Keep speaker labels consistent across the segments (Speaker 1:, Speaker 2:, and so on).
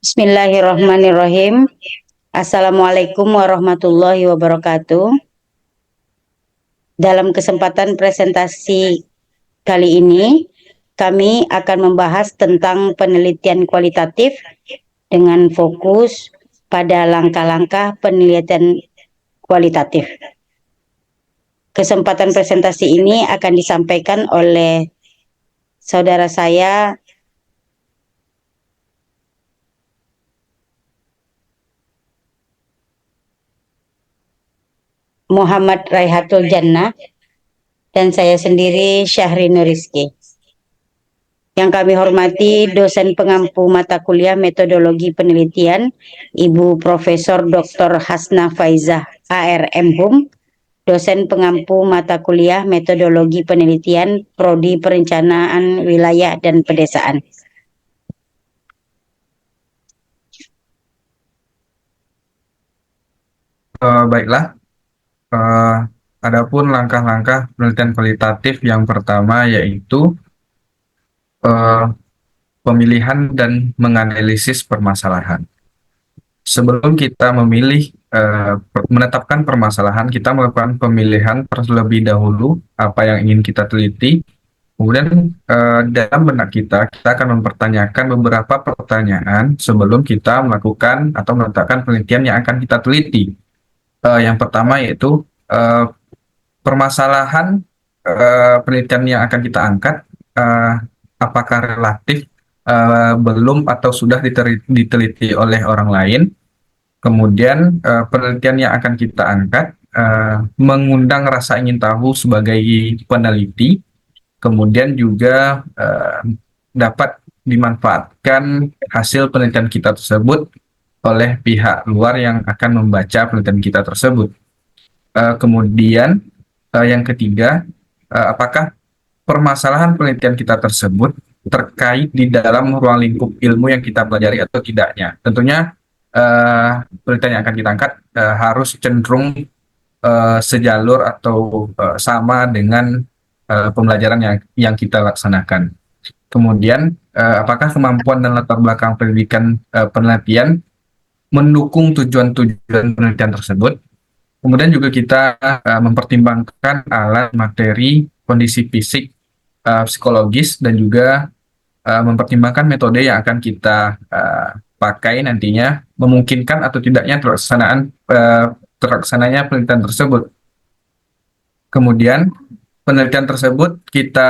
Speaker 1: Bismillahirrahmanirrahim. Assalamualaikum warahmatullahi wabarakatuh. Dalam kesempatan presentasi kali ini, kami akan membahas tentang penelitian kualitatif dengan fokus pada langkah-langkah penelitian kualitatif. Kesempatan presentasi ini akan disampaikan oleh saudara saya Muhammad Raihatul Jannah dan saya sendiri Syahri Nuriski. Yang kami hormati dosen pengampu mata kuliah metodologi penelitian Ibu Profesor Dr. Hasna Faizah ARM Hum, dosen pengampu mata kuliah metodologi penelitian Prodi Perencanaan Wilayah dan Pedesaan.
Speaker 2: Baiklah, eh, adapun langkah-langkah penelitian kualitatif yang pertama yaitu eh, pemilihan dan menganalisis permasalahan. Sebelum kita menetapkan permasalahan, kita melakukan pemilihan terlebih dahulu apa yang ingin kita teliti. Kemudian dalam benak kita akan mempertanyakan beberapa pertanyaan sebelum kita melakukan atau meletakkan penelitian yang akan kita teliti. Yang pertama yaitu permasalahan penelitian yang akan kita angkat, uh, apakah relatif, belum atau sudah diteliti oleh orang lain. Kemudian penelitian yang akan kita angkat mengundang rasa ingin tahu sebagai peneliti. Kemudian juga dapat dimanfaatkan hasil penelitian kita tersebut oleh pihak luar yang akan membaca penelitian kita tersebut. Kemudian yang ketiga, apakah permasalahan penelitian kita tersebut terkait di dalam ruang lingkup ilmu yang kita pelajari atau tidaknya. Tentunya penelitian yang akan kita angkat harus cenderung sejalur atau sama dengan pembelajaran yang kita laksanakan. Kemudian, apakah kemampuan dan latar belakang pendidikan penelitian mendukung tujuan-tujuan penelitian tersebut. Kemudian juga kita mempertimbangkan alat, materi, kondisi fisik, psikologis, dan juga mempertimbangkan metode yang akan kita pakai nantinya, memungkinkan atau tidaknya terlaksananya penelitian tersebut. Kemudian penelitian tersebut kita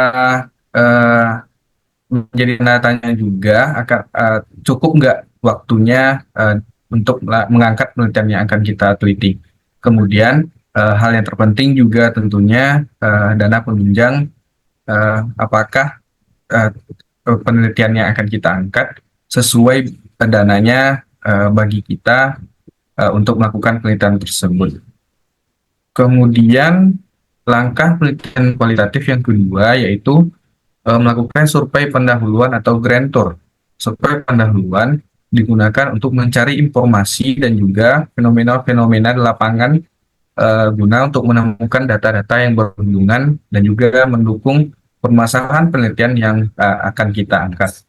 Speaker 2: menjadi tanda tanya juga, akan cukup nggak waktunya untuk mengangkat penelitian yang akan kita teliti. Kemudian hal yang terpenting juga tentunya dana penunjang, apakah penelitian yang akan kita angkat sesuai dananya bagi kita untuk melakukan penelitian tersebut. Kemudian langkah penelitian kualitatif yang kedua yaitu melakukan survei pendahuluan atau grand tour. Survei pendahuluan digunakan untuk mencari informasi dan juga fenomena-fenomena di lapangan guna untuk menemukan data-data yang berhubungan dan juga mendukung permasalahan penelitian yang akan kita angkat.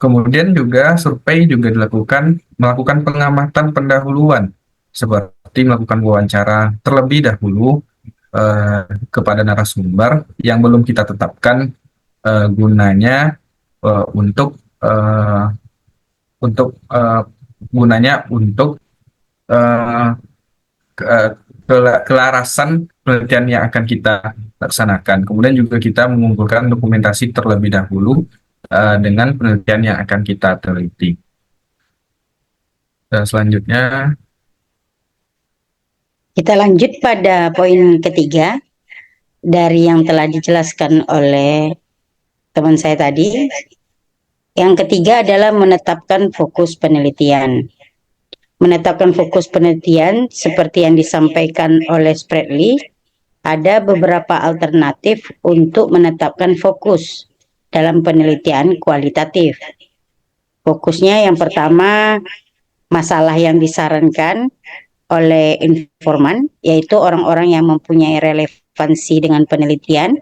Speaker 2: Kemudian juga survei juga melakukan pengamatan pendahuluan seperti melakukan wawancara terlebih dahulu kepada narasumber yang belum kita tetapkan gunanya untuk gunanya untuk kelarasan penelitian yang akan kita laksanakan. Kemudian juga kita mengumpulkan dokumentasi terlebih dahulu dengan penelitian yang akan kita teliti. Selanjutnya
Speaker 1: kita lanjut pada poin ketiga dari yang telah dijelaskan oleh teman saya tadi. Yang ketiga adalah menetapkan fokus penelitian. Menetapkan fokus penelitian seperti yang disampaikan oleh Spradley, ada beberapa alternatif untuk menetapkan fokus dalam penelitian kualitatif. Fokusnya yang pertama, masalah yang disarankan oleh informan, yaitu orang-orang yang mempunyai relevansi dengan penelitian.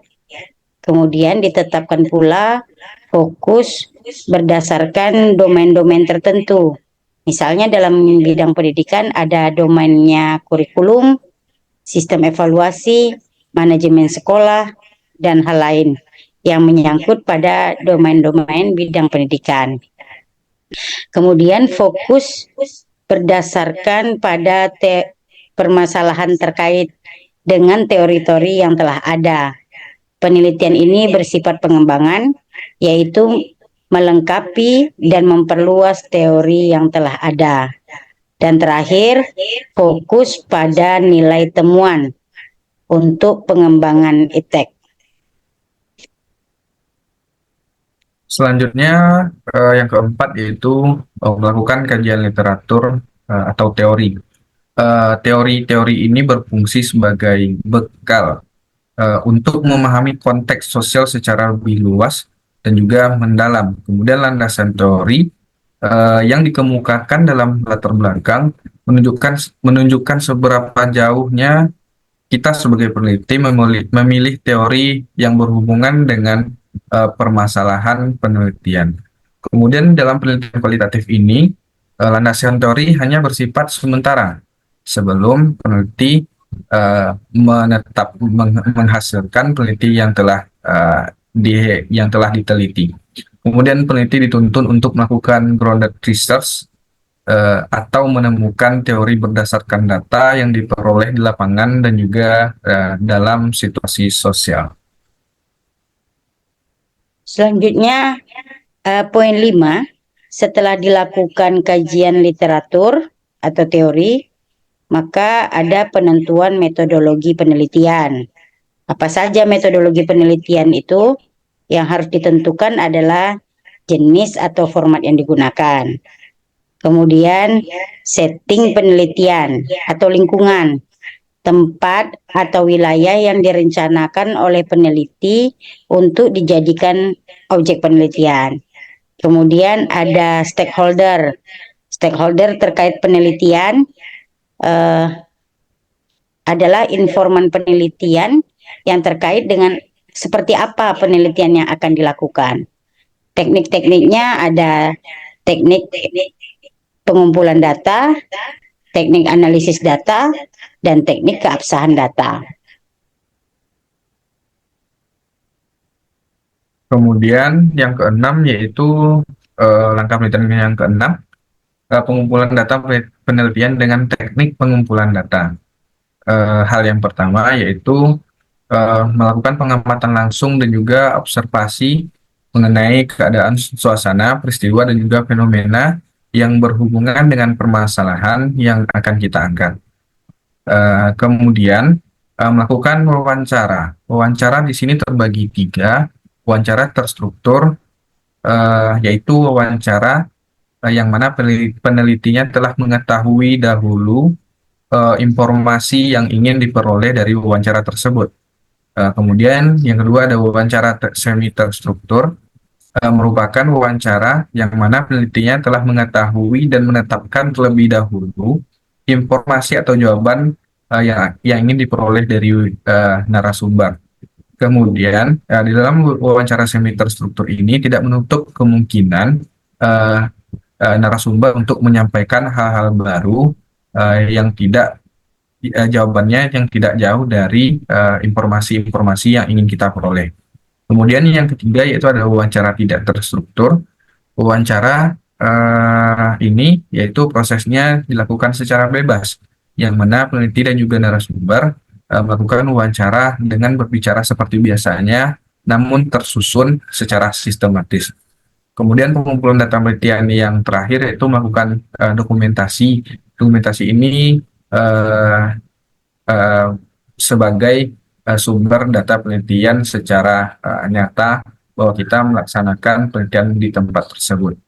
Speaker 1: Kemudian ditetapkan pula fokus berdasarkan domain-domain tertentu, Misalnya dalam bidang pendidikan ada domainnya kurikulum, sistem evaluasi, manajemen sekolah, dan hal lain yang menyangkut pada domain-domain bidang pendidikan. Kemudian fokus berdasarkan pada permasalahan terkait dengan teori-teori yang telah ada. Penelitian ini bersifat pengembangan, yaitu melengkapi dan memperluas teori yang telah ada. Dan terakhir, fokus pada nilai temuan untuk pengembangan iptek.
Speaker 2: Selanjutnya, yang keempat yaitu melakukan kajian literatur atau teori. Teori-teori ini berfungsi sebagai bekal untuk memahami konteks sosial secara lebih luas dan juga mendalam. Kemudian landasan teori yang dikemukakan dalam latar belakang menunjukkan seberapa jauhnya kita sebagai peneliti memilih teori yang berhubungan dengan permasalahan penelitian. Kemudian dalam penelitian kualitatif ini, landasan teori hanya bersifat sementara sebelum peneliti menghasilkan peneliti yang telah diteliti. Kemudian peneliti dituntun untuk melakukan grounded research atau menemukan teori berdasarkan data yang diperoleh di lapangan dan juga dalam situasi sosial.
Speaker 1: Selanjutnya, poin 5, setelah dilakukan kajian literatur atau teori, maka ada penentuan metodologi penelitian. Apa saja metodologi penelitian itu? Yang harus ditentukan adalah jenis atau format yang digunakan. Kemudian setting penelitian atau lingkungan, tempat atau wilayah yang direncanakan oleh peneliti untuk dijadikan objek penelitian. Kemudian ada stakeholder terkait penelitian adalah informan penelitian yang terkait dengan seperti apa penelitian yang akan dilakukan. Teknik-tekniknya ada teknik pengumpulan data, teknik analisis data, dan teknik keabsahan data.
Speaker 2: Kemudian yang keenam yaitu langkah penelitian yang keenam, pengumpulan data penelitian dengan teknik pengumpulan data. Hal yang pertama yaitu melakukan pengamatan langsung dan juga observasi mengenai keadaan suasana, peristiwa, dan juga fenomena yang berhubungan dengan permasalahan yang akan kita angkat. Kemudian melakukan wawancara. Wawancara di sini terbagi 3, wawancara terstruktur, yaitu wawancara yang mana penelitinya telah mengetahui dahulu informasi yang ingin diperoleh dari wawancara tersebut. Kemudian yang kedua ada wawancara semi terstruktur, merupakan wawancara yang mana penelitinya telah mengetahui dan menetapkan terlebih dahulu informasi atau jawaban yang ingin diperoleh dari narasumber. Kemudian di dalam wawancara semi terstruktur ini tidak menutup kemungkinan narasumber untuk menyampaikan hal-hal baru yang tidak jawabannya yang tidak jauh dari informasi-informasi yang ingin kita peroleh. Kemudian yang ketiga yaitu ada wawancara tidak terstruktur. Wawancara ini yaitu prosesnya dilakukan secara bebas, yang mana peneliti dan juga narasumber melakukan wawancara dengan berbicara seperti biasanya, namun tersusun secara sistematis. Kemudian pengumpulan data penelitian yang terakhir yaitu melakukan dokumentasi. Dokumentasi ini sebagai sumber data penelitian secara nyata bahwa kita melaksanakan penelitian di tempat tersebut.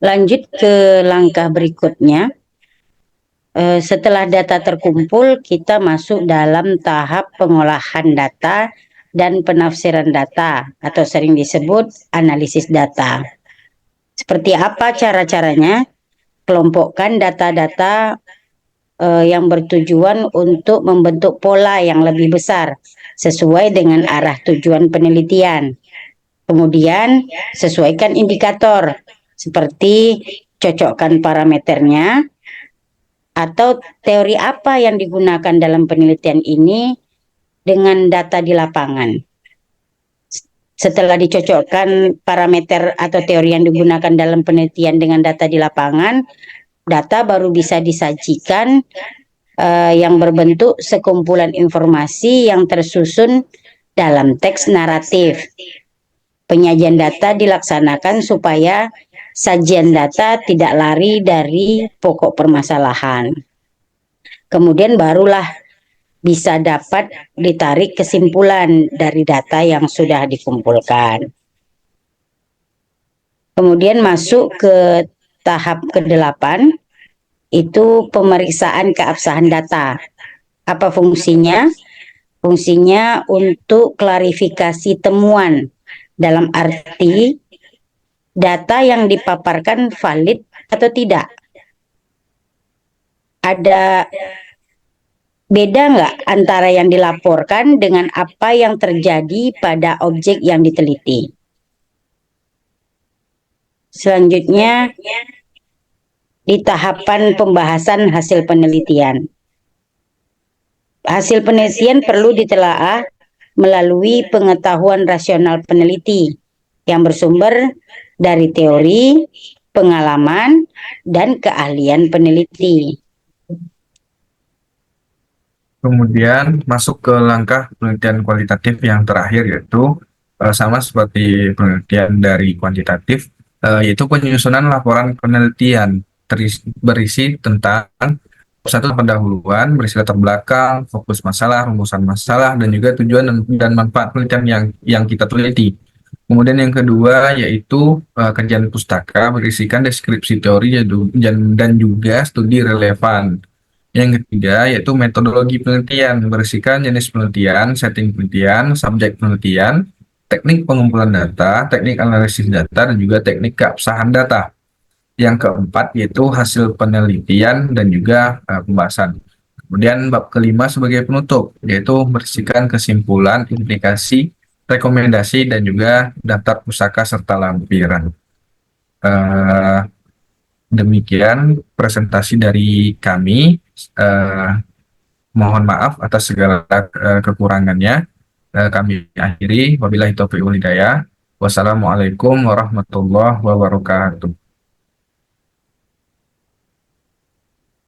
Speaker 1: Lanjut ke langkah berikutnya. Setelah data terkumpul, kita masuk dalam tahap pengolahan data dan penafsiran data atau sering disebut analisis data. Seperti apa cara-caranya? Kelompokkan data-data yang bertujuan untuk membentuk pola yang lebih besar sesuai dengan arah tujuan penelitian. Kemudian sesuaikan indikator seperti cocokkan parameternya atau teori apa yang digunakan dalam penelitian ini dengan data di lapangan. Setelah dicocokkan parameter atau teori yang digunakan dalam penelitian dengan data di lapangan, data baru bisa disajikan yang berbentuk sekumpulan informasi yang tersusun dalam teks naratif. Penyajian data dilaksanakan supaya sajian data tidak lari dari pokok permasalahan. Kemudian barulah bisa dapat ditarik kesimpulan dari data yang sudah dikumpulkan. Kemudian masuk ke tahap ke-8, itu pemeriksaan keabsahan data. Apa fungsinya? Fungsinya untuk klarifikasi temuan, dalam arti data yang dipaparkan valid atau tidak. Ada beda nggak antara yang dilaporkan dengan apa yang terjadi pada objek yang diteliti? Selanjutnya, di tahapan pembahasan hasil penelitian. Hasil penelitian perlu ditelaah melalui pengetahuan rasional peneliti yang bersumber dari teori, pengalaman, dan keahlian peneliti.
Speaker 2: Kemudian masuk ke langkah penelitian kualitatif yang terakhir, yaitu sama seperti penelitian dari kuantitatif, yaitu penyusunan laporan penelitian berisi tentang satu pendahuluan, berisi latar belakang, fokus masalah, rumusan masalah, dan juga tujuan dan manfaat penelitian yang kita teliti. Kemudian yang kedua yaitu kajian pustaka berisikan deskripsi teori dan juga studi relevan. Yang ketiga yaitu metodologi penelitian berisikan jenis penelitian, setting penelitian, subjek penelitian, teknik pengumpulan data, teknik analisis data, dan juga teknik keabsahan data. Yang keempat yaitu hasil penelitian dan juga pembahasan. Kemudian bab kelima sebagai penutup, yaitu berisikan kesimpulan, implikasi, rekomendasi, dan juga daftar pusaka serta lampiran. Demikian presentasi dari kami. Mohon maaf atas segala kekurangannya. Kami akhiri. Wabillahi taufiq wal hidayah. Wassalamualaikum warahmatullahi wabarakatuh.